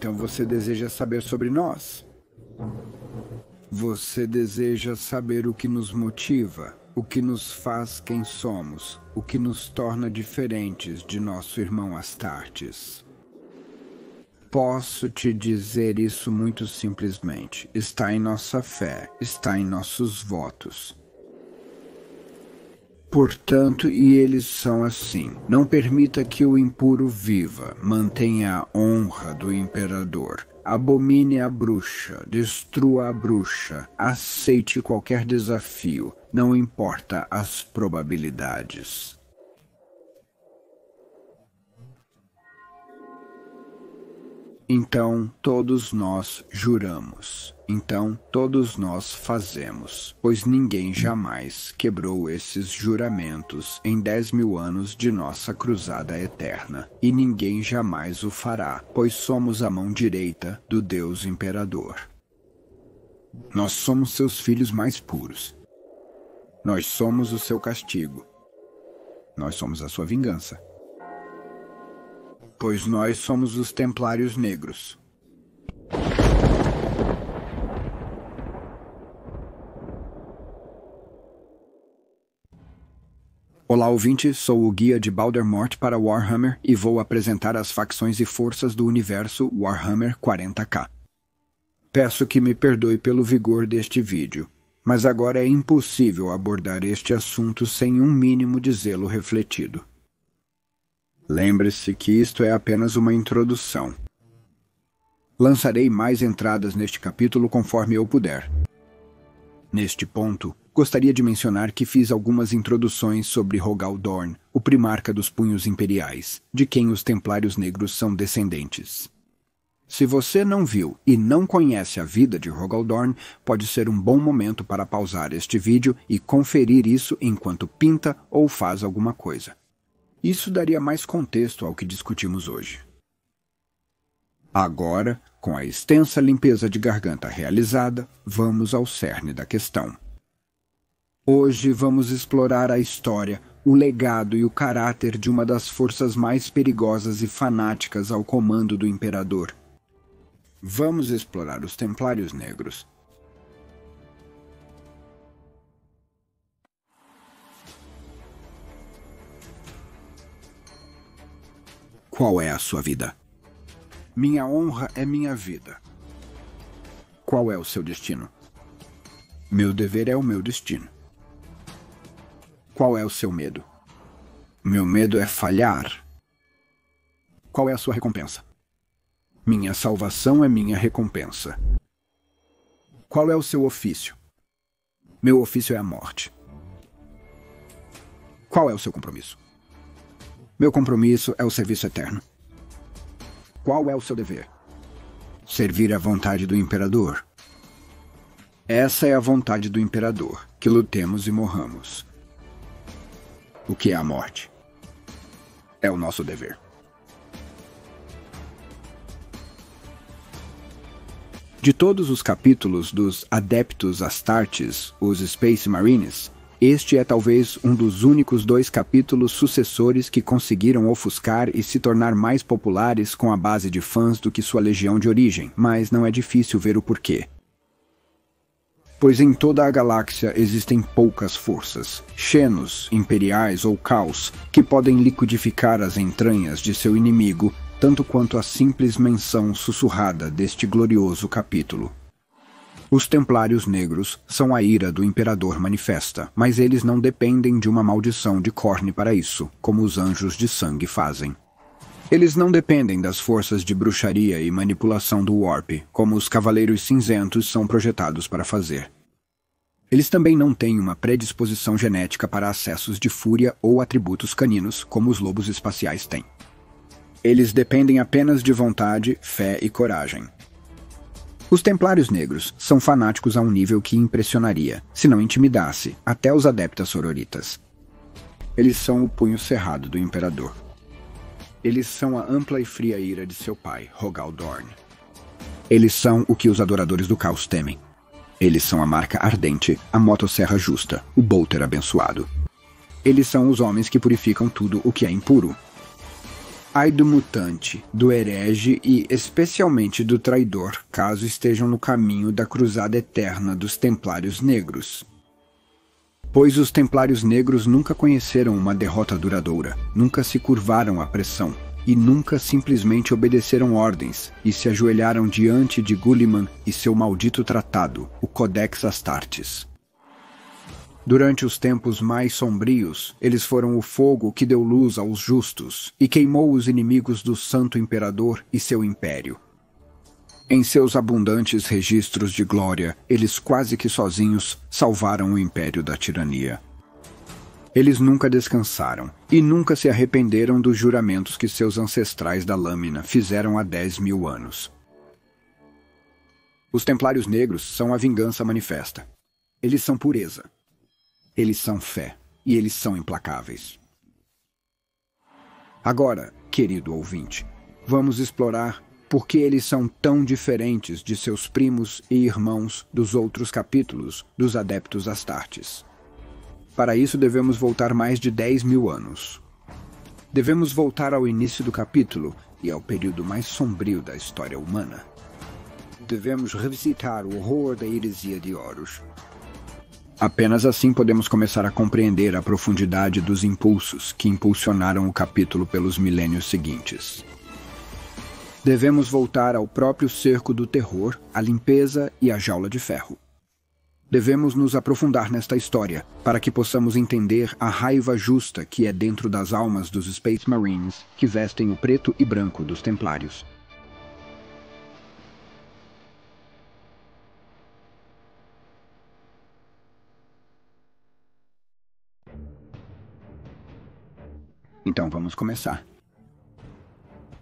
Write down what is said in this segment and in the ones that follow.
Então você deseja saber sobre nós? Você deseja saber o que nos motiva, o que nos faz quem somos, o que nos torna diferentes de nosso irmão Astartes. Posso te dizer isso muito simplesmente. Está em nossa fé, está em nossos votos. Portanto, e eles são assim. Não permita que o impuro viva. Mantenha a honra do imperador. Abomine a bruxa. Destrua a bruxa. Aceite qualquer desafio. Não importa as probabilidades. Então, todos nós juramos. Então, todos nós fazemos, pois ninguém jamais quebrou esses juramentos em 10.000 anos de nossa cruzada eterna. E ninguém jamais o fará, pois somos a mão direita do Deus Imperador. Nós somos seus filhos mais puros. Nós somos o seu castigo. Nós somos a sua vingança. Pois nós somos os Templários Negros. Olá, ouvinte, sou o guia de Baldermort para Warhammer e vou apresentar as facções e forças do universo Warhammer 40K. Peço que me perdoe pelo vigor deste vídeo, mas agora é impossível abordar este assunto sem um mínimo de zelo refletido. Lembre-se que isto é apenas uma introdução. Lançarei mais entradas neste capítulo conforme eu puder. Neste ponto, gostaria de mencionar que fiz algumas introduções sobre Rogal Dorn, o primarca dos Punhos Imperiais, de quem os Templários Negros são descendentes. Se você não viu e não conhece a vida de Rogal Dorn, pode ser um bom momento para pausar este vídeo e conferir isso enquanto pinta ou faz alguma coisa. Isso daria mais contexto ao que discutimos hoje. Agora, com a extensa limpeza de garganta realizada, vamos ao cerne da questão. Hoje vamos explorar a história, o legado e o caráter de uma das forças mais perigosas e fanáticas ao comando do Imperador. Vamos explorar os Templários Negros. Qual é a sua vida? Minha honra é minha vida. Qual é o seu destino? Meu dever é o meu destino. Qual é o seu medo? Meu medo é falhar. Qual é a sua recompensa? Minha salvação é minha recompensa. Qual é o seu ofício? Meu ofício é a morte. Qual é o seu compromisso? Meu compromisso é o serviço eterno. Qual é o seu dever? Servir à vontade do Imperador. Essa é a vontade do Imperador, que lutemos e morramos. O que é a morte? É o nosso dever. De todos os capítulos dos Adeptos Astartes, os Space Marines, este é talvez um dos únicos 2 capítulos sucessores que conseguiram ofuscar e se tornar mais populares com a base de fãs do que sua legião de origem, mas não é difícil ver o porquê. Pois em toda a galáxia existem poucas forças, xenos, imperiais ou caos, que podem liquidificar as entranhas de seu inimigo, tanto quanto a simples menção sussurrada deste glorioso capítulo. Os Templários Negros são a ira do Imperador manifesta, mas eles não dependem de uma maldição de Khorne para isso, como os Anjos de Sangue fazem. Eles não dependem das forças de bruxaria e manipulação do Warp, como os Cavaleiros Cinzentos são projetados para fazer. Eles também não têm uma predisposição genética para acessos de fúria ou atributos caninos, como os lobos espaciais têm. Eles dependem apenas de vontade, fé e coragem. Os Templários Negros são fanáticos a um nível que impressionaria, se não intimidasse, até os Adeptas Sororitas. Eles são o punho cerrado do Imperador. Eles são a ampla e fria ira de seu pai, Rogal Dorn. Eles são o que os adoradores do caos temem. Eles são a marca ardente, a motosserra justa, o bolter abençoado. Eles são os homens que purificam tudo o que é impuro. Ai do mutante, do herege e especialmente do traidor, caso estejam no caminho da cruzada eterna dos Templários Negros. Pois os Templários Negros nunca conheceram uma derrota duradoura, nunca se curvaram à pressão, e nunca simplesmente obedeceram ordens, e se ajoelharam diante de Guilliman e seu maldito tratado, o Codex Astartes. Durante os tempos mais sombrios, eles foram o fogo que deu luz aos justos e queimou os inimigos do Santo Imperador e seu império. Em seus abundantes registros de glória, eles quase que sozinhos salvaram o império da tirania. Eles nunca descansaram e nunca se arrependeram dos juramentos que seus ancestrais da lâmina fizeram há 10.000 anos. Os Templários Negros são a vingança manifesta. Eles são pureza. Eles são fé, e eles são implacáveis. Agora, querido ouvinte, vamos explorar por que eles são tão diferentes de seus primos e irmãos dos outros capítulos dos Adeptos Astartes. Para isso devemos voltar mais de 10.000 anos. Devemos voltar ao início do capítulo e ao período mais sombrio da história humana. Devemos revisitar o horror da heresia de Horus. Apenas assim podemos começar a compreender a profundidade dos impulsos que impulsionaram o capítulo pelos milênios seguintes. Devemos voltar ao próprio cerco do terror, à limpeza e à jaula de ferro. Devemos nos aprofundar nesta história, para que possamos entender a raiva justa que é dentro das almas dos Space Marines que vestem o preto e branco dos Templários. Então vamos começar.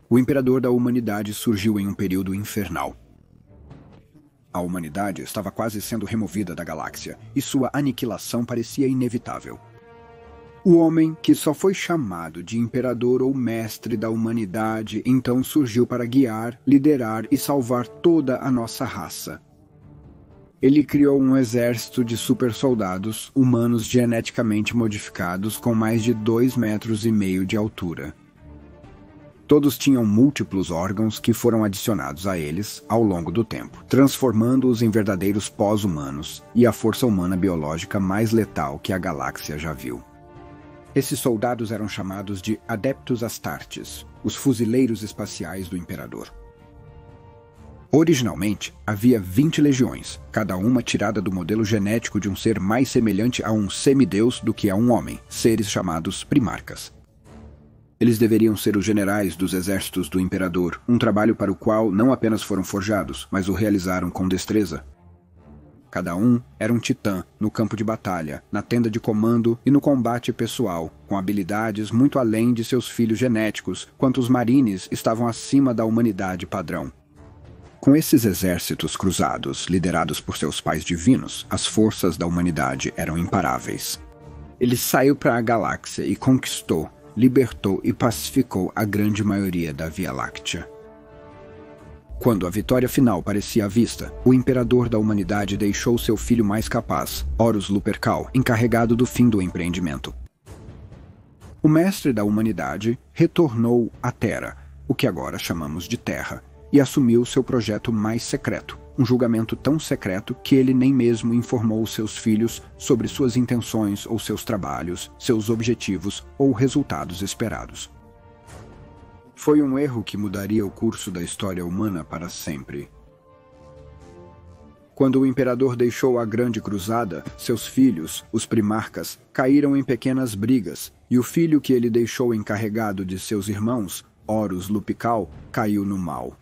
O Imperador da Humanidade surgiu em um período infernal. A humanidade estava quase sendo removida da galáxia, e sua aniquilação parecia inevitável. O homem, que só foi chamado de Imperador ou Mestre da Humanidade, então surgiu para guiar, liderar e salvar toda a nossa raça. Ele criou um exército de super-soldados, humanos geneticamente modificados com mais de 2,5 metros de altura. Todos tinham múltiplos órgãos que foram adicionados a eles ao longo do tempo, transformando-os em verdadeiros pós-humanos e a força humana biológica mais letal que a galáxia já viu. Esses soldados eram chamados de Adeptos Astartes, os fuzileiros espaciais do Imperador. Originalmente, havia 20 legiões, cada uma tirada do modelo genético de um ser mais semelhante a um semideus do que a um homem, seres chamados primarcas. Eles deveriam ser os generais dos exércitos do Imperador, um trabalho para o qual não apenas foram forjados, mas o realizaram com destreza. Cada um era um titã no campo de batalha, na tenda de comando e no combate pessoal, com habilidades muito além de seus filhos genéticos, quanto os marines estavam acima da humanidade padrão. Com esses exércitos cruzados, liderados por seus pais divinos, as forças da humanidade eram imparáveis. Ele saiu para a galáxia e conquistou, libertou e pacificou a grande maioria da Via Láctea. Quando a vitória final parecia à vista, o Imperador da Humanidade deixou seu filho mais capaz, Horus Lupercal, encarregado do fim do empreendimento. O Mestre da Humanidade retornou à Terra, o que agora chamamos de Terra, e assumiu seu projeto mais secreto, um julgamento tão secreto que ele nem mesmo informou seus filhos sobre suas intenções ou seus trabalhos, seus objetivos ou resultados esperados. Foi um erro que mudaria o curso da história humana para sempre. Quando o Imperador deixou a Grande Cruzada, seus filhos, os primarcas, caíram em pequenas brigas, e o filho que ele deixou encarregado de seus irmãos, Horus Lupercal, caiu no mal.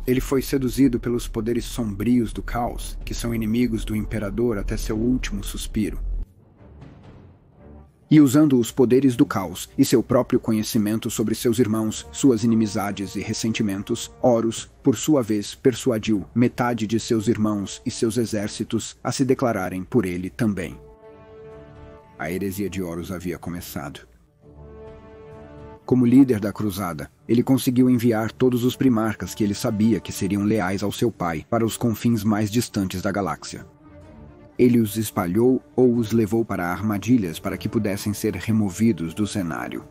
Ele foi seduzido pelos poderes sombrios do caos, que são inimigos do Imperador até seu último suspiro. E usando os poderes do caos e seu próprio conhecimento sobre seus irmãos, suas inimizades e ressentimentos, Horus, por sua vez, persuadiu metade de seus irmãos e seus exércitos a se declararem por ele também. A heresia de Horus havia começado. Como líder da cruzada, ele conseguiu enviar todos os primarcas que ele sabia que seriam leais ao seu pai para os confins mais distantes da galáxia. Ele os espalhou ou os levou para armadilhas para que pudessem ser removidos do cenário.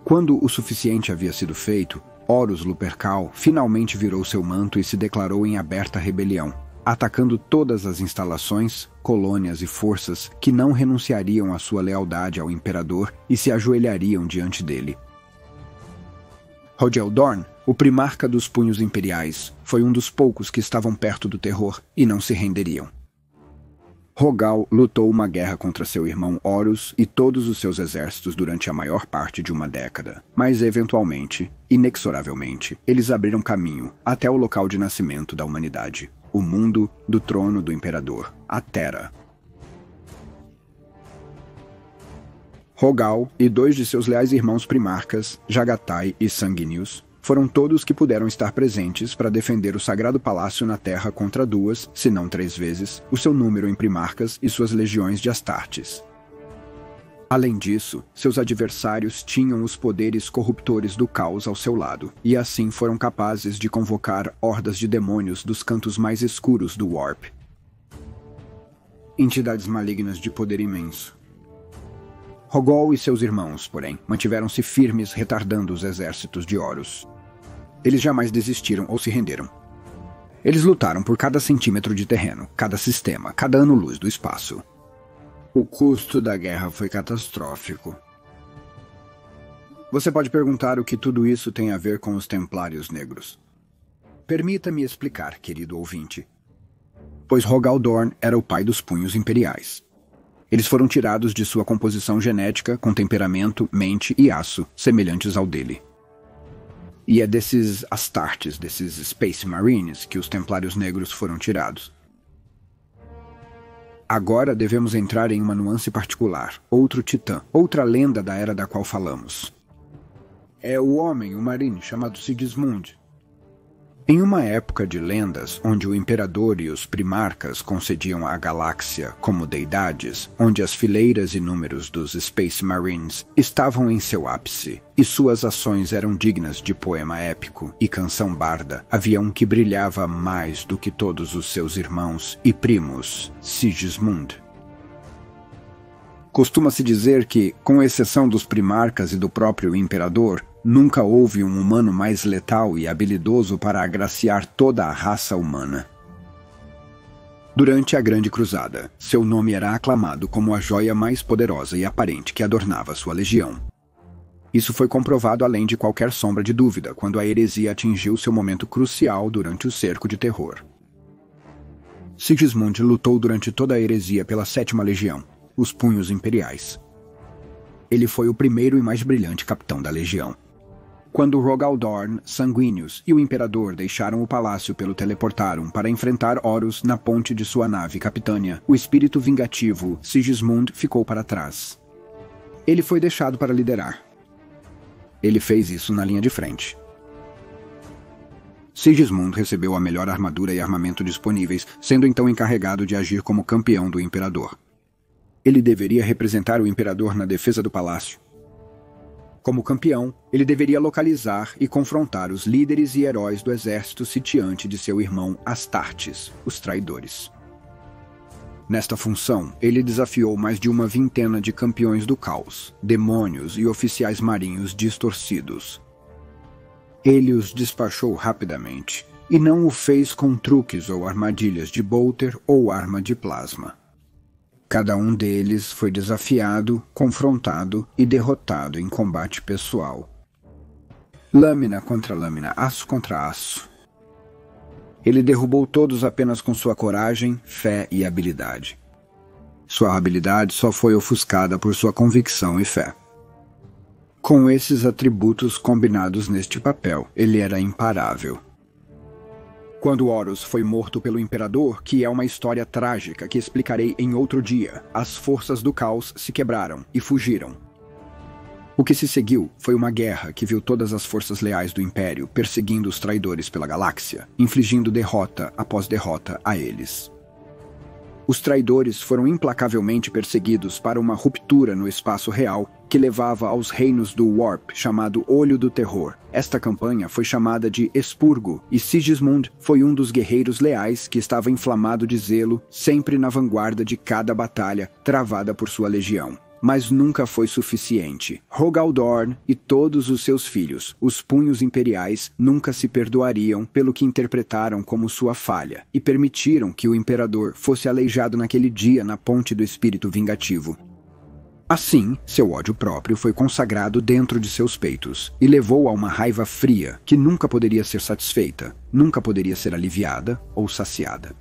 Quando o suficiente havia sido feito, Horus Lupercal finalmente virou seu manto e se declarou em aberta rebelião, atacando todas as instalações, colônias e forças que não renunciariam à sua lealdade ao imperador e se ajoelhariam diante dele. Rogel Dorn, o primarca dos punhos imperiais, foi um dos poucos que estavam perto do terror e não se renderiam. Rogal lutou uma guerra contra seu irmão Horus e todos os seus exércitos durante a maior parte de uma década, mas eventualmente, inexoravelmente, eles abriram caminho até o local de nascimento da humanidade, o mundo do trono do imperador, a Terra. Rogal e 2 de seus leais irmãos primarcas, Jagatai e Sanguinius, foram todos que puderam estar presentes para defender o Sagrado Palácio na Terra contra 2, se não 3 vezes, o seu número em primarcas e suas legiões de Astartes. Além disso, seus adversários tinham os poderes corruptores do caos ao seu lado, e assim foram capazes de convocar hordas de demônios dos cantos mais escuros do Warp. Entidades malignas de poder imenso. Rogol e seus irmãos, porém, mantiveram-se firmes retardando os exércitos de Horus. Eles jamais desistiram ou se renderam. Eles lutaram por cada centímetro de terreno, cada sistema, cada ano-luz do espaço. O custo da guerra foi catastrófico. Você pode perguntar o que tudo isso tem a ver com os Templários Negros. Permita-me explicar, querido ouvinte. Pois Rogal Dorn era o pai dos punhos imperiais. Eles foram tirados de sua composição genética com temperamento, mente e aço, semelhantes ao dele. E é desses Astartes, desses Space Marines, que os Templários Negros foram tirados. Agora devemos entrar em uma nuance particular, outro titã, outra lenda da era da qual falamos. É o homem, o Marine, chamado Sigismund. Em uma época de lendas, onde o imperador e os primarcas concediam à galáxia como deidades, onde as fileiras e números dos Space Marines estavam em seu ápice, e suas ações eram dignas de poema épico e canção barda, havia um que brilhava mais do que todos os seus irmãos e primos, Sigismund. Costuma-se dizer que, com exceção dos primarcas e do próprio imperador, nunca houve um humano mais letal e habilidoso para agraciar toda a raça humana. Durante a Grande Cruzada, seu nome era aclamado como a joia mais poderosa e aparente que adornava sua legião. Isso foi comprovado além de qualquer sombra de dúvida quando a heresia atingiu seu momento crucial durante o Cerco de Terror. Sigismund lutou durante toda a heresia pela 7ª Legião, os Punhos Imperiais. Ele foi o primeiro e mais brilhante capitão da legião. Quando Rogal Dorn, Sanguinius e o Imperador deixaram o palácio pelo Teleportarum para enfrentar Horus na ponte de sua nave Capitânia, o espírito vingativo Sigismund ficou para trás. Ele foi deixado para liderar. Ele fez isso na linha de frente. Sigismund recebeu a melhor armadura e armamento disponíveis, sendo então encarregado de agir como campeão do Imperador. Ele deveria representar o Imperador na defesa do palácio. Como campeão, ele deveria localizar e confrontar os líderes e heróis do exército sitiante de seu irmão Astartes, os traidores. Nesta função, ele desafiou mais de uma vintena de campeões do caos, demônios e oficiais marinhos distorcidos. Ele os despachou rapidamente, e não o fez com truques ou armadilhas de bolter ou arma de plasma. Cada um deles foi desafiado, confrontado e derrotado em combate pessoal. Lâmina contra lâmina, aço contra aço. Ele derrubou todos apenas com sua coragem, fé e habilidade. Sua habilidade só foi ofuscada por sua convicção e fé. Com esses atributos combinados neste papel, ele era imparável. Quando Horus foi morto pelo Imperador, que é uma história trágica que explicarei em outro dia, as forças do caos se quebraram e fugiram. O que se seguiu foi uma guerra que viu todas as forças leais do Império perseguindo os traidores pela galáxia, infligindo derrota após derrota a eles. Os traidores foram implacavelmente perseguidos para uma ruptura no espaço real que levava aos reinos do Warp, chamado Olho do Terror. Esta campanha foi chamada de Expurgo, e Sigismund foi um dos guerreiros leais que estava inflamado de zelo, sempre na vanguarda de cada batalha travada por sua legião. Mas nunca foi suficiente. Rogal Dorn e todos os seus filhos, os punhos imperiais, nunca se perdoariam pelo que interpretaram como sua falha e permitiram que o imperador fosse aleijado naquele dia na ponte do espírito vingativo. Assim, seu ódio próprio foi consagrado dentro de seus peitos e levou a uma raiva fria que nunca poderia ser satisfeita, nunca poderia ser aliviada ou saciada.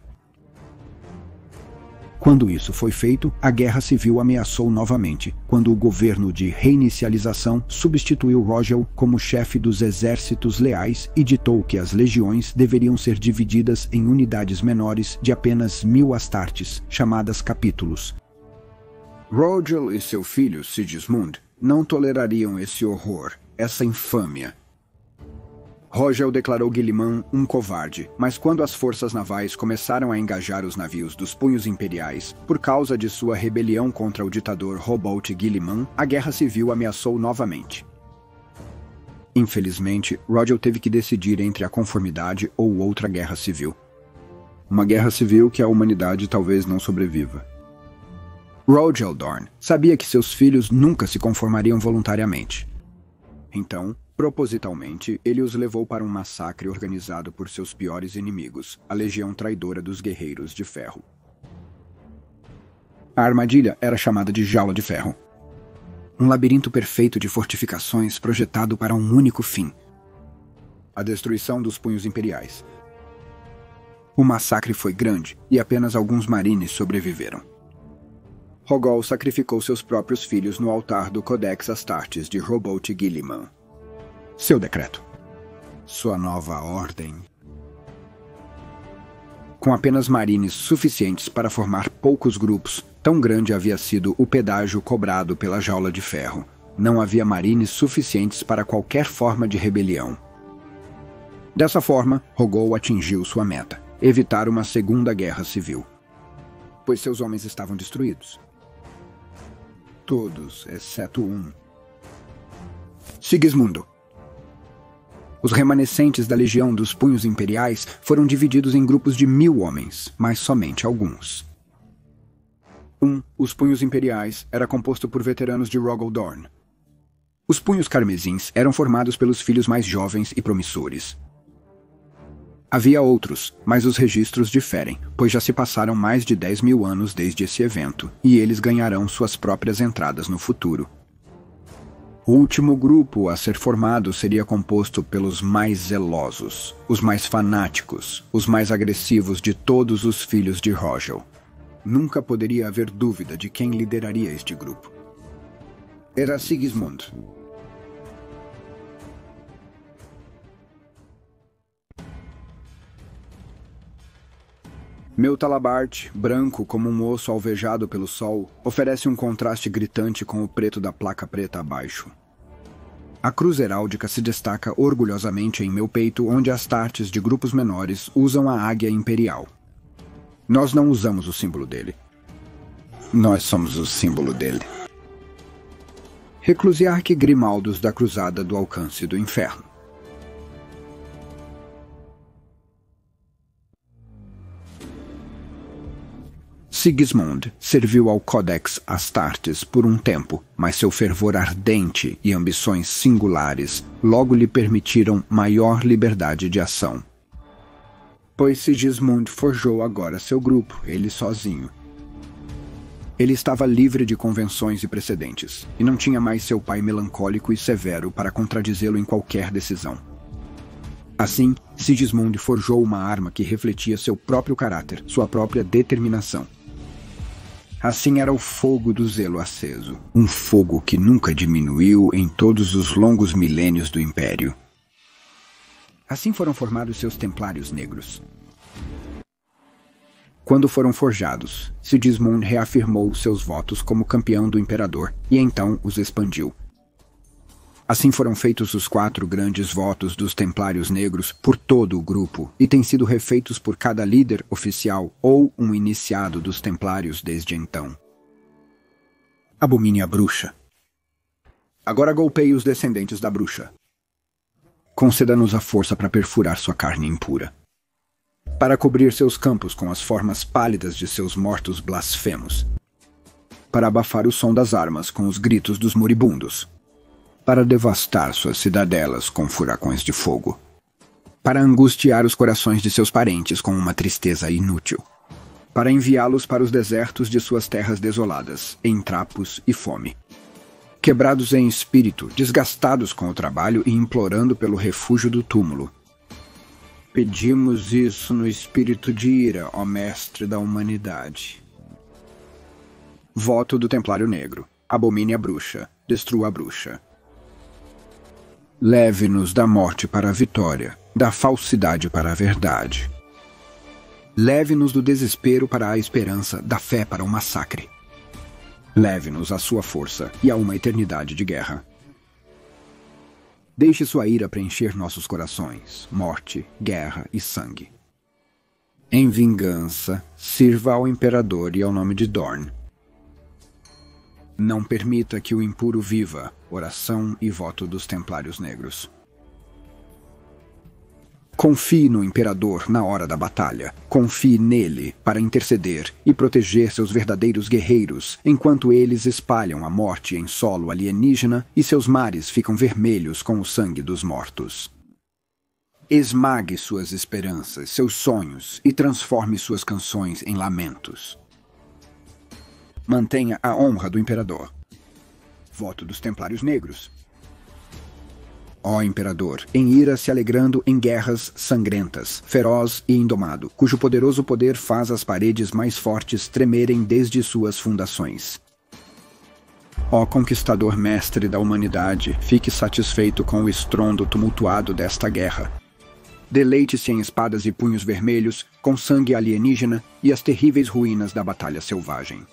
Quando isso foi feito, a guerra civil ameaçou novamente, quando o governo de reinicialização substituiu Rogel como chefe dos exércitos leais e ditou que as legiões deveriam ser divididas em unidades menores de apenas 1000 astartes, chamadas capítulos. Rogel e seu filho Sigismund não tolerariam esse horror, essa infâmia. Rogel declarou Guilliman um covarde, mas quando as forças navais começaram a engajar os navios dos punhos imperiais, por causa de sua rebelião contra o ditador Robolt Guilliman, a guerra civil ameaçou novamente. Infelizmente, Rogel teve que decidir entre a conformidade ou outra guerra civil. Uma guerra civil que a humanidade talvez não sobreviva. Rogel Dorn sabia que seus filhos nunca se conformariam voluntariamente. Então, propositalmente, ele os levou para um massacre organizado por seus piores inimigos, a Legião Traidora dos Guerreiros de Ferro. A armadilha era chamada de Jaula de Ferro. Um labirinto perfeito de fortificações projetado para um único fim: a destruição dos punhos imperiais. O massacre foi grande e apenas alguns marines sobreviveram. Rogol sacrificou seus próprios filhos no altar do Codex Astartes de Robolt Guilliman. Seu decreto. Sua nova ordem. Com apenas marines suficientes para formar poucos grupos, tão grande havia sido o pedágio cobrado pela Jaula de Ferro. Não havia marines suficientes para qualquer forma de rebelião. Dessa forma, Rogol atingiu sua meta: evitar uma segunda guerra civil. Pois seus homens estavam destruídos. Todos, exceto um. Sigismundo. Os remanescentes da Legião dos Punhos Imperiais foram divididos em grupos de 1000 homens, mas somente alguns. Os Punhos Imperiais, era composto por veteranos de Rogal Dorn. Os Punhos Carmesins eram formados pelos filhos mais jovens e promissores. Havia outros, mas os registros diferem, pois já se passaram mais de 10.000 anos desde esse evento, e eles ganharão suas próprias entradas no futuro. O último grupo a ser formado seria composto pelos mais zelosos, os mais fanáticos, os mais agressivos de todos os filhos de Rogel. Nunca poderia haver dúvida de quem lideraria este grupo. Era Sigismund. Meu talabarte, branco como um osso alvejado pelo sol, oferece um contraste gritante com o preto da placa preta abaixo. A cruz heráldica se destaca orgulhosamente em meu peito, onde as tartes de grupos menores usam a águia imperial. Nós não usamos o símbolo dele. Nós somos o símbolo dele. Reclusiarque Grimaldos da Cruzada do Alcance do Inferno. Sigismund serviu ao Codex Astartes por um tempo, mas seu fervor ardente e ambições singulares logo lhe permitiram maior liberdade de ação. Pois Sigismund forjou agora seu grupo, ele sozinho. Ele estava livre de convenções e precedentes, e não tinha mais seu pai melancólico e severo para contradizê-lo em qualquer decisão. Assim, Sigismund forjou uma arma que refletia seu próprio caráter, sua própria determinação. Assim era o fogo do zelo aceso, um fogo que nunca diminuiu em todos os longos milênios do Império. Assim foram formados seus Templários Negros. Quando foram forjados, Sigismund reafirmou seus votos como campeão do Imperador e então os expandiu. Assim foram feitos os 4 grandes votos dos Templários Negros por todo o grupo e têm sido refeitos por cada líder oficial ou um iniciado dos Templários desde então. Abomine a bruxa. Agora golpeie os descendentes da bruxa. Conceda-nos a força para perfurar sua carne impura. Para cobrir seus campos com as formas pálidas de seus mortos blasfemos. para abafar o som das armas com os gritos dos moribundos, para devastar suas cidadelas com furacões de fogo, para angustiar os corações de seus parentes com uma tristeza inútil, para enviá-los para os desertos de suas terras desoladas, em trapos e fome. Quebrados em espírito, desgastados com o trabalho e implorando pelo refúgio do túmulo. Pedimos isso no espírito de ira, ó Mestre da humanidade. Voto do Templário Negro. Abomine a bruxa, destrua a bruxa. Leve-nos da morte para a vitória, da falsidade para a verdade. Leve-nos do desespero para a esperança, da fé para o massacre. Leve-nos à sua força e a uma eternidade de guerra. Deixe sua ira preencher nossos corações, morte, guerra e sangue. Em vingança, sirva ao Imperador e ao nome de Dorn. Não permita que o impuro viva, oração e voto dos Templários Negros. Confie no Imperador na hora da batalha. Confie nele para interceder e proteger seus verdadeiros guerreiros, enquanto eles espalham a morte em solo alienígena e seus mares ficam vermelhos com o sangue dos mortos. Esmague suas esperanças, seus sonhos e transforme suas canções em lamentos. Mantenha a honra do Imperador. Voto dos Templários Negros. Ó Imperador, em ira se alegrando em guerras sangrentas, feroz e indomado, cujo poderoso poder faz as paredes mais fortes tremerem desde suas fundações. Ó Conquistador Mestre da humanidade, fique satisfeito com o estrondo tumultuado desta guerra. Deleite-se em espadas e punhos vermelhos, com sangue alienígena e as terríveis ruínas da batalha selvagem.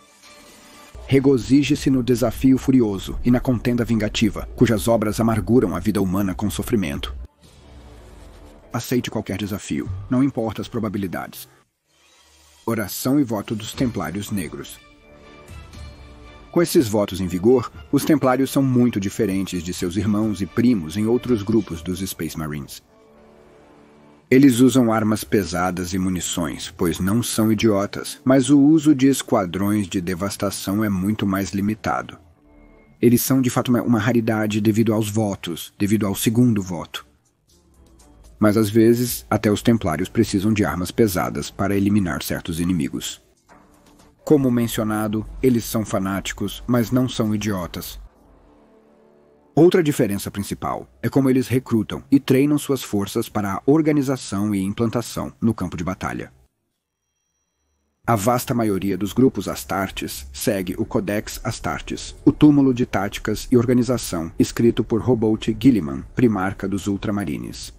Regozije-se no desafio furioso e na contenda vingativa, cujas obras amarguram a vida humana com sofrimento. Aceite qualquer desafio, não importa as probabilidades. Oração e voto dos Templários Negros. Com esses votos em vigor, os Templários são muito diferentes de seus irmãos e primos em outros grupos dos Space Marines. Eles usam armas pesadas e munições, pois não são idiotas, mas o uso de esquadrões de devastação é muito mais limitado. Eles são de fato uma raridade devido aos votos, devido ao segundo voto. Mas às vezes, até os Templários precisam de armas pesadas para eliminar certos inimigos. Como mencionado, eles são fanáticos, mas não são idiotas. Outra diferença principal é como eles recrutam e treinam suas forças para a organização e implantação no campo de batalha. A vasta maioria dos grupos Astartes segue o Codex Astartes, o túmulo de táticas e organização escrito por Roboute Guilliman, primarca dos Ultramarines.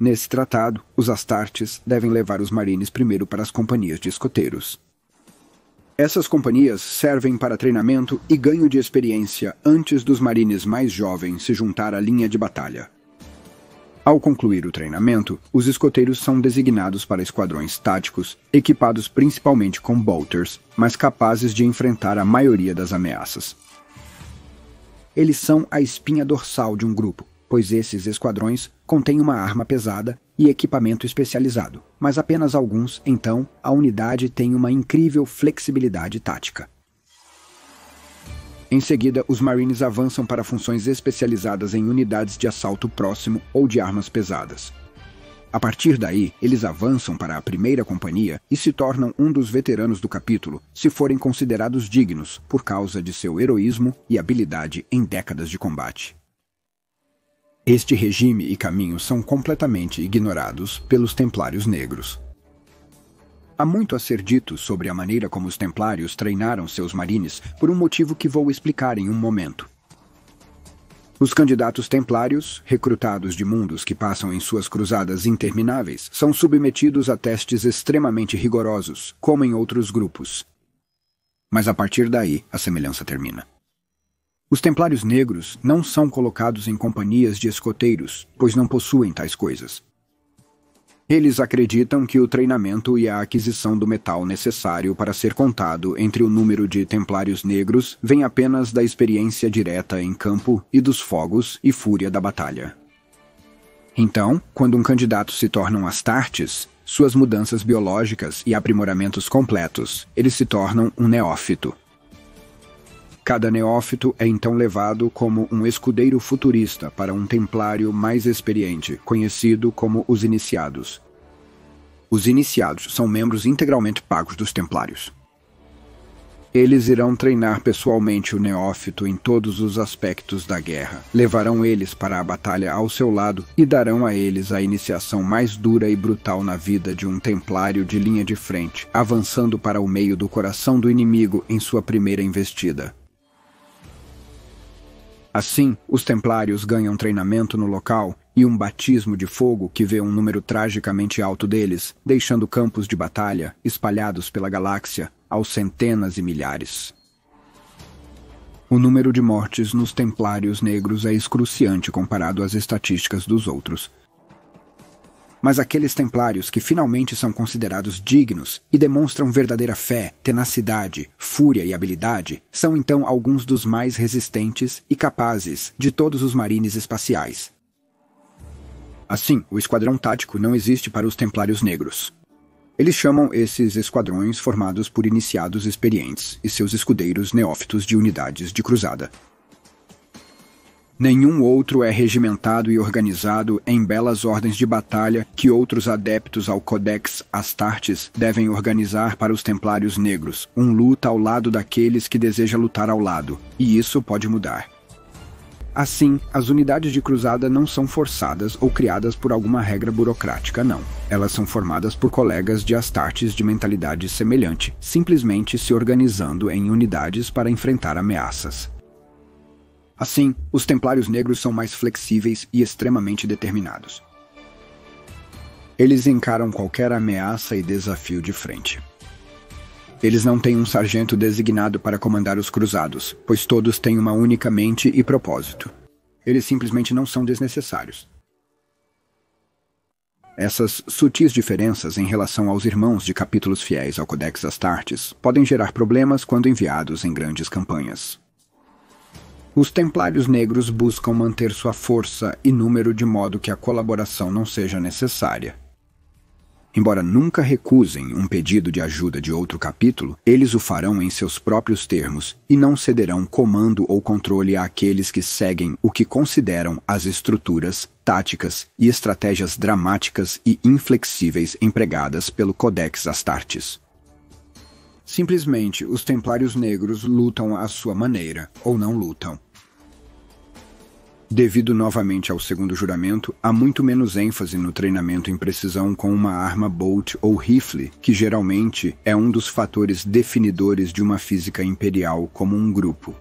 Nesse tratado, os Astartes devem levar os Marines primeiro para as companhias de escoteiros. Essas companhias servem para treinamento e ganho de experiência antes dos marines mais jovens se juntar à linha de batalha. Ao concluir o treinamento, os escoteiros são designados para esquadrões táticos, equipados principalmente com bolters, mas capazes de enfrentar a maioria das ameaças. Eles são a espinha dorsal de um grupo, pois esses esquadrões contêm uma arma pesada e equipamento especializado, mas apenas alguns, então, a unidade tem uma incrível flexibilidade tática. Em seguida, os Marines avançam para funções especializadas em unidades de assalto próximo ou de armas pesadas. A partir daí, eles avançam para a primeira companhia e se tornam um dos veteranos do capítulo, se forem considerados dignos por causa de seu heroísmo e habilidade em décadas de combate. Este regime e caminho são completamente ignorados pelos Templários Negros. Há muito a ser dito sobre a maneira como os Templários treinaram seus marines por um motivo que vou explicar em um momento. Os candidatos templários, recrutados de mundos que passam em suas cruzadas intermináveis, são submetidos a testes extremamente rigorosos, como em outros grupos. Mas a partir daí, a semelhança termina. Os Templários Negros não são colocados em companhias de escoteiros, pois não possuem tais coisas. Eles acreditam que o treinamento e a aquisição do metal necessário para ser contado entre o número de Templários Negros vem apenas da experiência direta em campo e dos fogos e fúria da batalha. Então, quando um candidato se torna um Astartes, suas mudanças biológicas e aprimoramentos completos, ele se torna um neófito. Cada neófito é então levado como um escudeiro futurista para um templário mais experiente, conhecido como os iniciados. Os iniciados são membros integralmente pagos dos templários. Eles irão treinar pessoalmente o neófito em todos os aspectos da guerra, levarão eles para a batalha ao seu lado e darão a eles a iniciação mais dura e brutal na vida de um templário de linha de frente, avançando para o meio do coração do inimigo em sua primeira investida. Assim, os templários ganham treinamento no local e um batismo de fogo que vê um número tragicamente alto deles, deixando campos de batalha espalhados pela galáxia aos centenas e milhares. O número de mortes nos templários negros é excruciante comparado às estatísticas dos outros. Mas aqueles templários que finalmente são considerados dignos e demonstram verdadeira fé, tenacidade, fúria e habilidade, são então alguns dos mais resistentes e capazes de todos os marines espaciais. Assim, o esquadrão tático não existe para os templários negros. Eles chamam esses esquadrões formados por iniciados experientes e seus escudeiros neófitos de unidades de cruzada. Nenhum outro é regimentado e organizado em belas ordens de batalha que outros adeptos ao Codex Astartes devem organizar para os templários negros. Um luta ao lado daqueles que deseja lutar ao lado, e isso pode mudar. Assim, as unidades de cruzada não são forçadas ou criadas por alguma regra burocrática, não. Elas são formadas por colegas de Astartes de mentalidade semelhante, simplesmente se organizando em unidades para enfrentar ameaças. Assim, os templários negros são mais flexíveis e extremamente determinados. Eles encaram qualquer ameaça e desafio de frente. Eles não têm um sargento designado para comandar os cruzados, pois todos têm uma única mente e propósito. Eles simplesmente não são desnecessários. Essas sutis diferenças em relação aos irmãos de capítulos fiéis ao Codex Astartes podem gerar problemas quando enviados em grandes campanhas. Os templários negros buscam manter sua força e número de modo que a colaboração não seja necessária. Embora nunca recusem um pedido de ajuda de outro capítulo, eles o farão em seus próprios termos e não cederão comando ou controle àqueles que seguem o que consideram as estruturas, táticas e estratégias dramáticas e inflexíveis empregadas pelo Codex Astartes. Simplesmente, os templários negros lutam à sua maneira, ou não lutam. Devido novamente ao segundo juramento, há muito menos ênfase no treinamento em precisão com uma arma bolt ou rifle, que geralmente é um dos fatores definidores de uma física imperial como um grupo.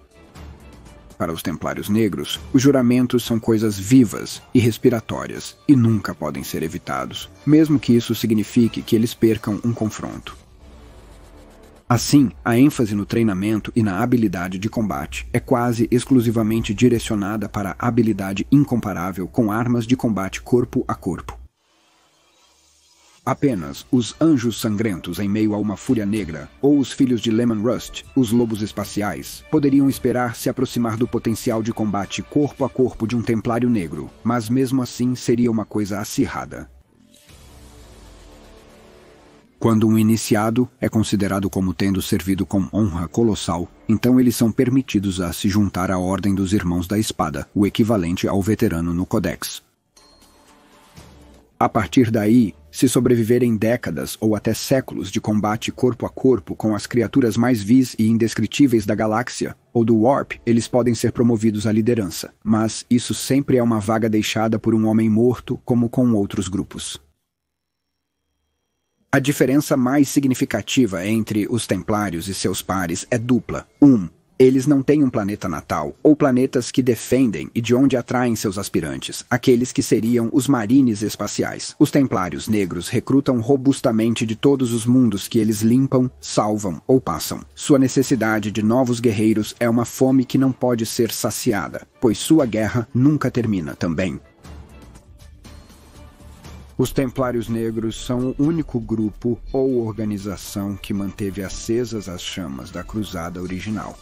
Para os templários negros, os juramentos são coisas vivas e respiratórias, e nunca podem ser evitados, mesmo que isso signifique que eles percam um confronto. Assim, a ênfase no treinamento e na habilidade de combate é quase exclusivamente direcionada para a habilidade incomparável com armas de combate corpo a corpo. Apenas os Anjos Sangrentos em meio a uma Fúria Negra, ou os Filhos de Leman Rusk, os Lobos Espaciais, poderiam esperar se aproximar do potencial de combate corpo a corpo de um Templário Negro, mas mesmo assim seria uma coisa acirrada. Quando um iniciado é considerado como tendo servido com honra colossal, então eles são permitidos a se juntar à Ordem dos Irmãos da Espada, o equivalente ao veterano no Codex. A partir daí, se sobreviverem décadas ou até séculos de combate corpo a corpo com as criaturas mais vis e indescritíveis da galáxia, ou do Warp, eles podem ser promovidos à liderança, mas isso sempre é uma vaga deixada por um homem morto, como com outros grupos. A diferença mais significativa entre os Templários e seus pares é dupla. Eles não têm um planeta natal, ou planetas que defendem e de onde atraem seus aspirantes, aqueles que seriam os marines espaciais. Os Templários negros recrutam robustamente de todos os mundos que eles limpam, salvam ou passam. Sua necessidade de novos guerreiros é uma fome que não pode ser saciada, pois sua guerra nunca termina também. Os Templários Negros são o único grupo ou organização que manteve acesas as chamas da Cruzada original.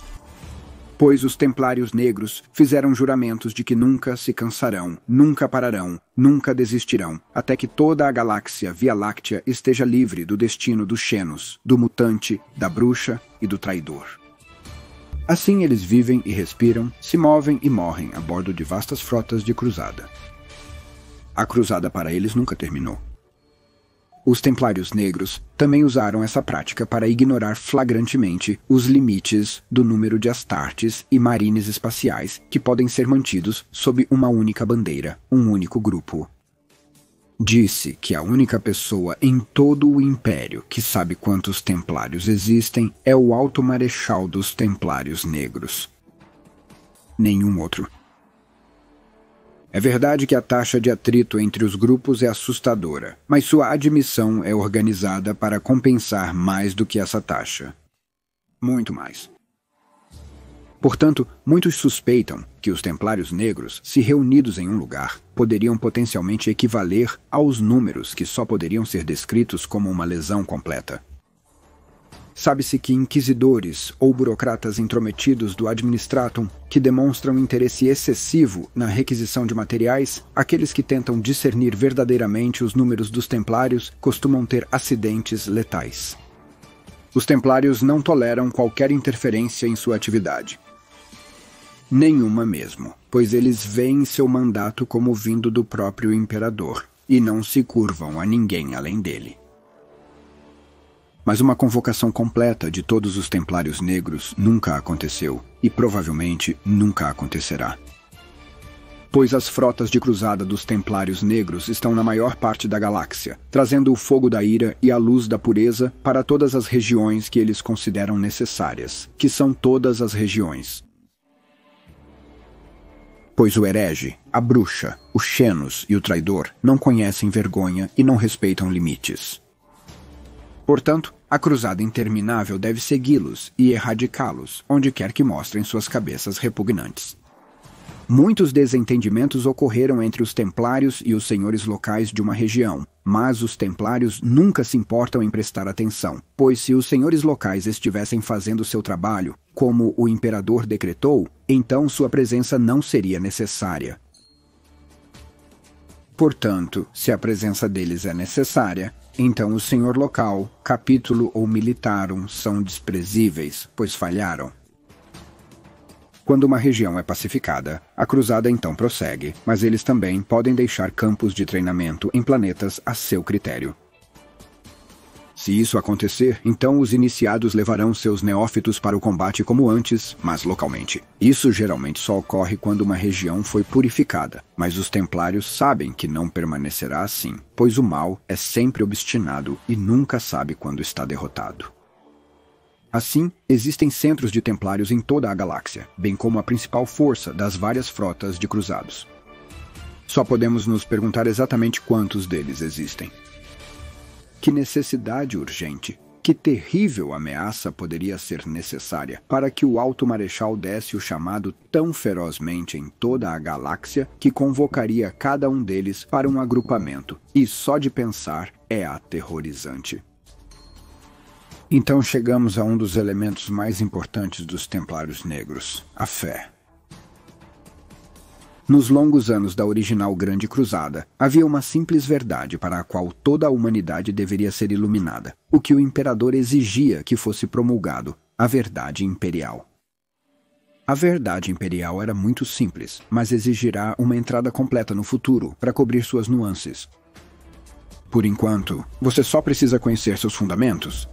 Pois os Templários Negros fizeram juramentos de que nunca se cansarão, nunca pararão, nunca desistirão, até que toda a galáxia Via Láctea esteja livre do destino do Xenos, do mutante, da bruxa e do traidor. Assim eles vivem e respiram, se movem e morrem a bordo de vastas frotas de cruzada. A cruzada para eles nunca terminou. Os Templários Negros também usaram essa prática para ignorar flagrantemente os limites do número de Astartes e Marines espaciais que podem ser mantidos sob uma única bandeira, um único grupo. Disse que a única pessoa em todo o Império que sabe quantos Templários existem é o Alto Marechal dos Templários Negros. Nenhum outro. É verdade que a taxa de atrito entre os grupos é assustadora, mas sua admissão é organizada para compensar mais do que essa taxa. Muito mais. Portanto, muitos suspeitam que os Templários Negros, se reunidos em um lugar, poderiam potencialmente equivaler aos números que só poderiam ser descritos como uma lesão completa. Sabe-se que inquisidores ou burocratas intrometidos do Administratum que demonstram interesse excessivo na requisição de materiais, aqueles que tentam discernir verdadeiramente os números dos Templários costumam ter acidentes letais. Os Templários não toleram qualquer interferência em sua atividade. Nenhuma mesmo, pois eles veem seu mandato como vindo do próprio Imperador e não se curvam a ninguém além dele. Mas uma convocação completa de todos os Templários Negros nunca aconteceu e provavelmente nunca acontecerá. Pois as frotas de cruzada dos Templários Negros estão na maior parte da galáxia, trazendo o fogo da ira e a luz da pureza para todas as regiões que eles consideram necessárias, que são todas as regiões. Pois o herege, a bruxa, o Xenos e o traidor não conhecem vergonha e não respeitam limites. Portanto, a cruzada interminável deve segui-los e erradicá-los, onde quer que mostrem suas cabeças repugnantes. Muitos desentendimentos ocorreram entre os Templários e os senhores locais de uma região, mas os Templários nunca se importam em prestar atenção, pois se os senhores locais estivessem fazendo seu trabalho, como o Imperador decretou, então sua presença não seria necessária. Portanto, se a presença deles é necessária, então o senhor local, capítulo ou militarum são desprezíveis, pois falharam. Quando uma região é pacificada, a cruzada então prossegue, mas eles também podem deixar campos de treinamento em planetas a seu critério. Se isso acontecer, então os iniciados levarão seus neófitos para o combate como antes, mas localmente. Isso geralmente só ocorre quando uma região foi purificada, mas os Templários sabem que não permanecerá assim, pois o mal é sempre obstinado e nunca sabe quando está derrotado. Assim, existem centros de Templários em toda a galáxia, bem como a principal força das várias frotas de cruzados. Só podemos nos perguntar exatamente quantos deles existem. Que necessidade urgente, que terrível ameaça poderia ser necessária para que o Alto Marechal desse o chamado tão ferozmente em toda a galáxia que convocaria cada um deles para um agrupamento, e só de pensar é aterrorizante. Então chegamos a um dos elementos mais importantes dos Templários Negros, a fé. Nos longos anos da original Grande Cruzada, havia uma simples verdade para a qual toda a humanidade deveria ser iluminada, o que o Imperador exigia que fosse promulgado, a verdade imperial. A verdade imperial era muito simples, mas exigirá uma entrada completa no futuro para cobrir suas nuances. Por enquanto, você só precisa conhecer seus fundamentos.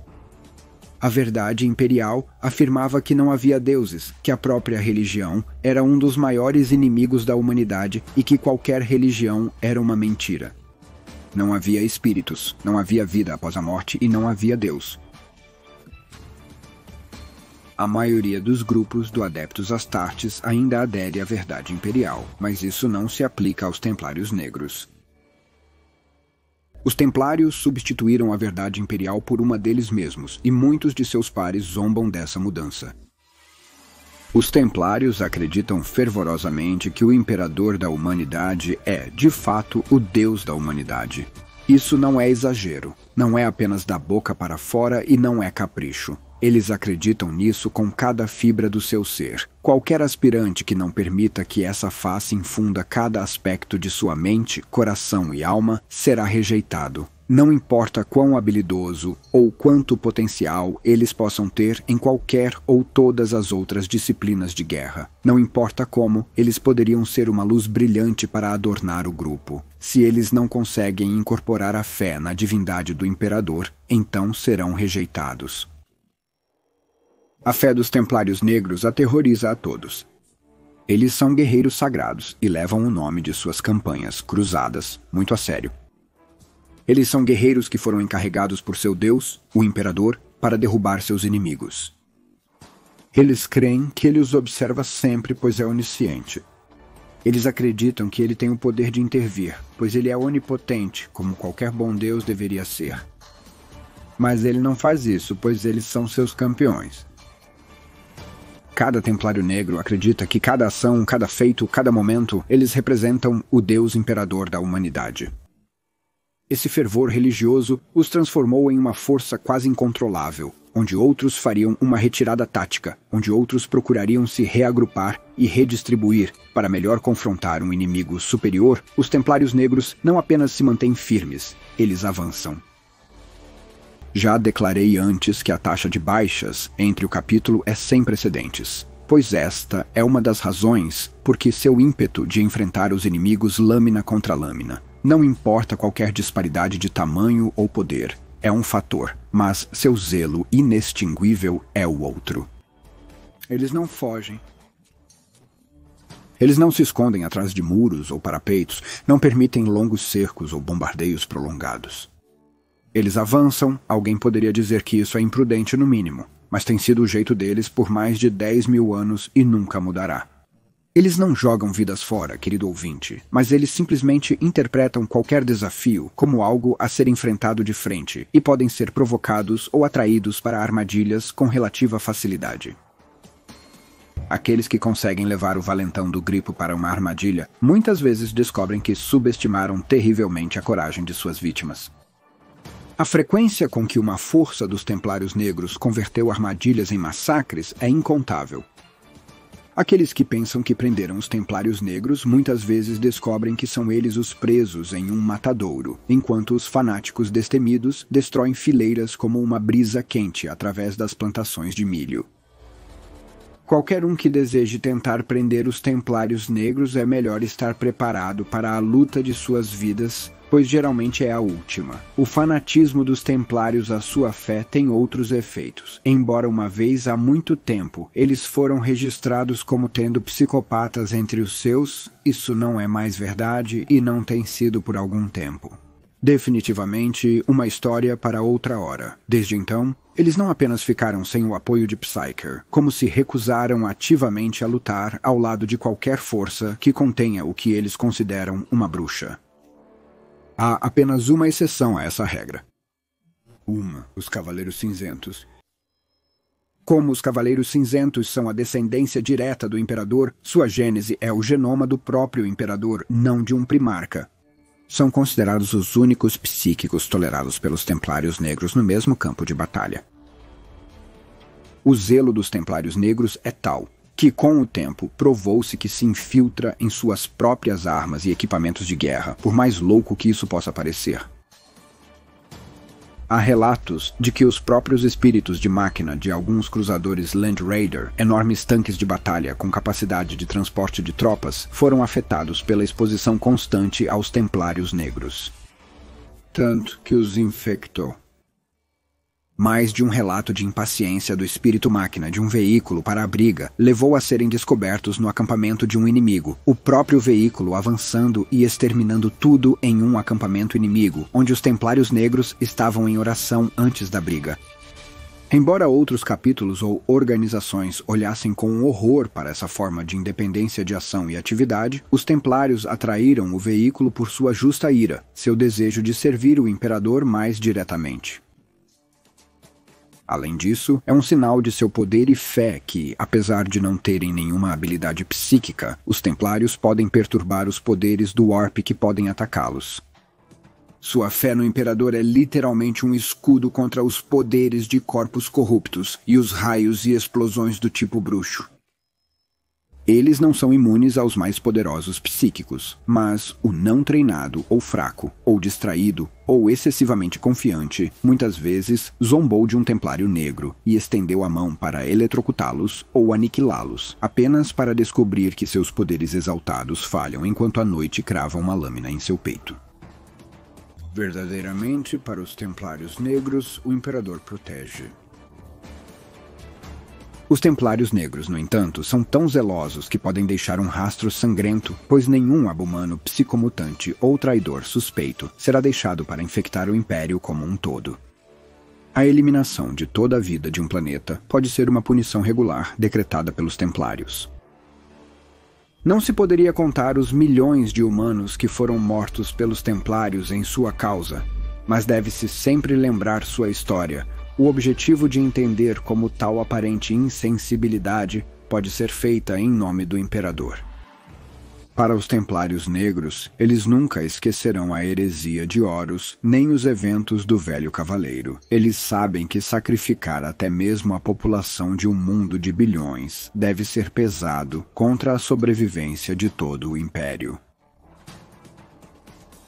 A verdade imperial afirmava que não havia deuses, que a própria religião era um dos maiores inimigos da humanidade e que qualquer religião era uma mentira. Não havia espíritos, não havia vida após a morte e não havia Deus. A maioria dos grupos do Adeptus Astartes ainda adere à verdade imperial, mas isso não se aplica aos Templários Negros. Os Templários substituíram a verdade imperial por uma deles mesmos, e muitos de seus pares zombam dessa mudança. Os Templários acreditam fervorosamente que o Imperador da humanidade é, de fato, o Deus da humanidade. Isso não é exagero, não é apenas da boca para fora e não é capricho. Eles acreditam nisso com cada fibra do seu ser. Qualquer aspirante que não permita que essa face infunda cada aspecto de sua mente, coração e alma será rejeitado. Não importa quão habilidoso ou quanto potencial eles possam ter em qualquer ou todas as outras disciplinas de guerra. Não importa como, eles poderiam ser uma luz brilhante para adornar o grupo. Se eles não conseguem incorporar a fé na divindade do Imperador, então serão rejeitados. A fé dos Templários Negros aterroriza a todos. Eles são guerreiros sagrados e levam o nome de suas campanhas, cruzadas, muito a sério. Eles são guerreiros que foram encarregados por seu Deus, o Imperador, para derrubar seus inimigos. Eles creem que ele os observa sempre, pois é onisciente. Eles acreditam que ele tem o poder de intervir, pois ele é onipotente, como qualquer bom Deus deveria ser. Mas ele não faz isso, pois eles são seus campeões. Cada Templário Negro acredita que cada ação, cada feito, cada momento, eles representam o Deus Imperador da humanidade. Esse fervor religioso os transformou em uma força quase incontrolável, onde outros fariam uma retirada tática, onde outros procurariam se reagrupar e redistribuir para melhor confrontar um inimigo superior. Os Templários Negros não apenas se mantêm firmes, eles avançam. Já declarei antes que a taxa de baixas entre o capítulo é sem precedentes, pois esta é uma das razões por que seu ímpeto de enfrentar os inimigos lâmina contra lâmina. Não importa qualquer disparidade de tamanho ou poder, é um fator, mas seu zelo inextinguível é o outro. Eles não fogem. Eles não se escondem atrás de muros ou parapeitos, não permitem longos cercos ou bombardeios prolongados. Eles avançam, alguém poderia dizer que isso é imprudente no mínimo, mas tem sido o jeito deles por mais de 10.000 anos e nunca mudará. Eles não jogam vidas fora, querido ouvinte, mas eles simplesmente interpretam qualquer desafio como algo a ser enfrentado de frente e podem ser provocados ou atraídos para armadilhas com relativa facilidade. Aqueles que conseguem levar o valentão do gripo para uma armadilha muitas vezes descobrem que subestimaram terrivelmente a coragem de suas vítimas. A frequência com que uma força dos Templários Negros converteu armadilhas em massacres é incontável. Aqueles que pensam que prenderam os Templários Negros muitas vezes descobrem que são eles os presos em um matadouro, enquanto os fanáticos destemidos destroem fileiras como uma brisa quente através das plantações de milho. Qualquer um que deseje tentar prender os Templários Negros é melhor estar preparado para a luta de suas vidas, pois geralmente é a última. O fanatismo dos Templários à sua fé tem outros efeitos. Embora uma vez há muito tempo eles foram registrados como tendo psicopatas entre os seus, isso não é mais verdade e não tem sido por algum tempo. Definitivamente uma história para outra hora. Desde então, eles não apenas ficaram sem o apoio de Psyker, como se recusaram ativamente a lutar ao lado de qualquer força que contenha o que eles consideram uma bruxa. Há apenas uma exceção a essa regra. Os Cavaleiros Cinzentos. Como os Cavaleiros Cinzentos são a descendência direta do Imperador, sua gênese é o genoma do próprio Imperador, não de um primarca. São considerados os únicos psíquicos tolerados pelos Templários Negros no mesmo campo de batalha. O zelo dos Templários Negros é tal que, com o tempo, provou-se que se infiltra em suas próprias armas e equipamentos de guerra, por mais louco que isso possa parecer. Há relatos de que os próprios espíritos de máquina de alguns cruzadores Land Raider, enormes tanques de batalha com capacidade de transporte de tropas, foram afetados pela exposição constante aos Templários Negros. Tanto que os infectou. Mais de um relato de impaciência do espírito-máquina de um veículo para a briga levou a serem descobertos no acampamento de um inimigo, o próprio veículo avançando e exterminando tudo em um acampamento inimigo, onde os Templários Negros estavam em oração antes da briga. Embora outros capítulos ou organizações olhassem com horror para essa forma de independência de ação e atividade, os Templários atraíram o veículo por sua justa ira, seu desejo de servir o Imperador mais diretamente. Além disso, é um sinal de seu poder e fé que, apesar de não terem nenhuma habilidade psíquica, os Templários podem perturbar os poderes do Warp que podem atacá-los. Sua fé no Imperador é literalmente um escudo contra os poderes de corpos corruptos e os raios e explosões do tipo bruxo. Eles não são imunes aos mais poderosos psíquicos, mas o não treinado ou fraco, ou distraído, ou excessivamente confiante, muitas vezes zombou de um templário negro e estendeu a mão para eletrocutá-los ou aniquilá-los, apenas para descobrir que seus poderes exaltados falham enquanto a noite crava uma lâmina em seu peito. Verdadeiramente, para os templários negros, o imperador protege. Os templários negros, no entanto, são tão zelosos que podem deixar um rastro sangrento, pois nenhum abumano psicomutante ou traidor suspeito será deixado para infectar o Império como um todo. A eliminação de toda a vida de um planeta pode ser uma punição regular decretada pelos templários. Não se poderia contar os milhões de humanos que foram mortos pelos templários em sua causa, mas deve-se sempre lembrar sua história. O objetivo de entender como tal aparente insensibilidade pode ser feita em nome do imperador. Para os templários negros, eles nunca esquecerão a heresia de Horus, nem os eventos do Velho Cavaleiro. Eles sabem que sacrificar até mesmo a população de um mundo de bilhões deve ser pesado contra a sobrevivência de todo o Império.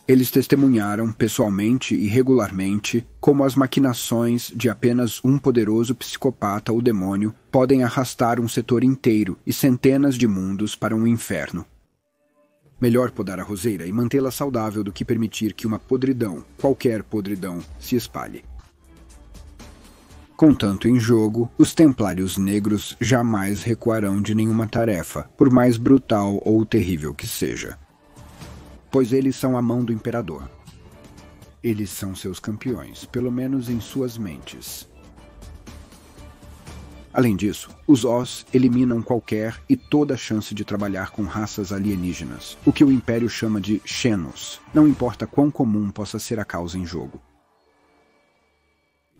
Eles testemunharam pessoalmente e regularmente como as maquinações de apenas um poderoso psicopata ou demônio podem arrastar um setor inteiro e centenas de mundos para um inferno. Melhor podar a roseira e mantê-la saudável do que permitir que uma podridão, qualquer podridão, se espalhe. Com tanto em jogo, os templários negros jamais recuarão de nenhuma tarefa, por mais brutal ou terrível que seja. Pois eles são a mão do imperador. Eles são seus campeões, pelo menos em suas mentes. Além disso, os Oz eliminam qualquer e toda chance de trabalhar com raças alienígenas, o que o Império chama de Xenos, não importa quão comum possa ser a causa em jogo.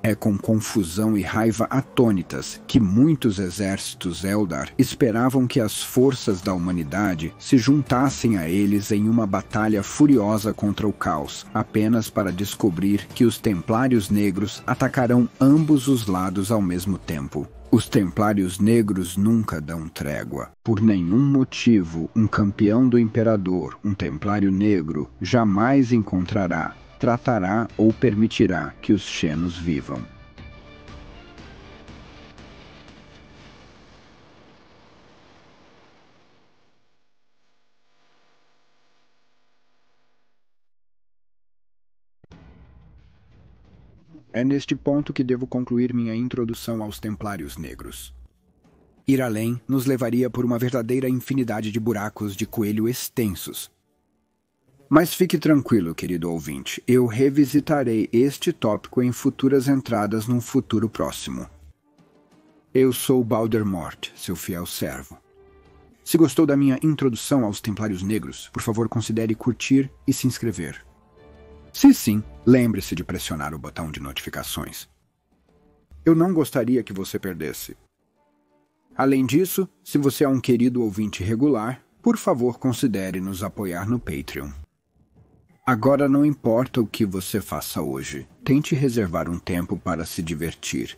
É com confusão e raiva atônitas que muitos exércitos Eldar esperavam que as forças da humanidade se juntassem a eles em uma batalha furiosa contra o caos, apenas para descobrir que os Templários Negros atacarão ambos os lados ao mesmo tempo. Os Templários Negros nunca dão trégua. Por nenhum motivo, um campeão do Imperador, um Templário Negro, jamais encontrará, tratará ou permitirá que os Xenos vivam. É neste ponto que devo concluir minha introdução aos Templários Negros. Ir além nos levaria por uma verdadeira infinidade de buracos de coelho extensos. Mas fique tranquilo, querido ouvinte, eu revisitarei este tópico em futuras entradas num futuro próximo. Eu sou Balder Mort, seu fiel servo. Se gostou da minha introdução aos Templários Negros, por favor considere curtir e se inscrever. Se sim, lembre-se de pressionar o botão de notificações. Eu não gostaria que você perdesse. Além disso, se você é um querido ouvinte regular, por favor considere nos apoiar no Patreon. Agora não importa o que você faça hoje, tente reservar um tempo para se divertir.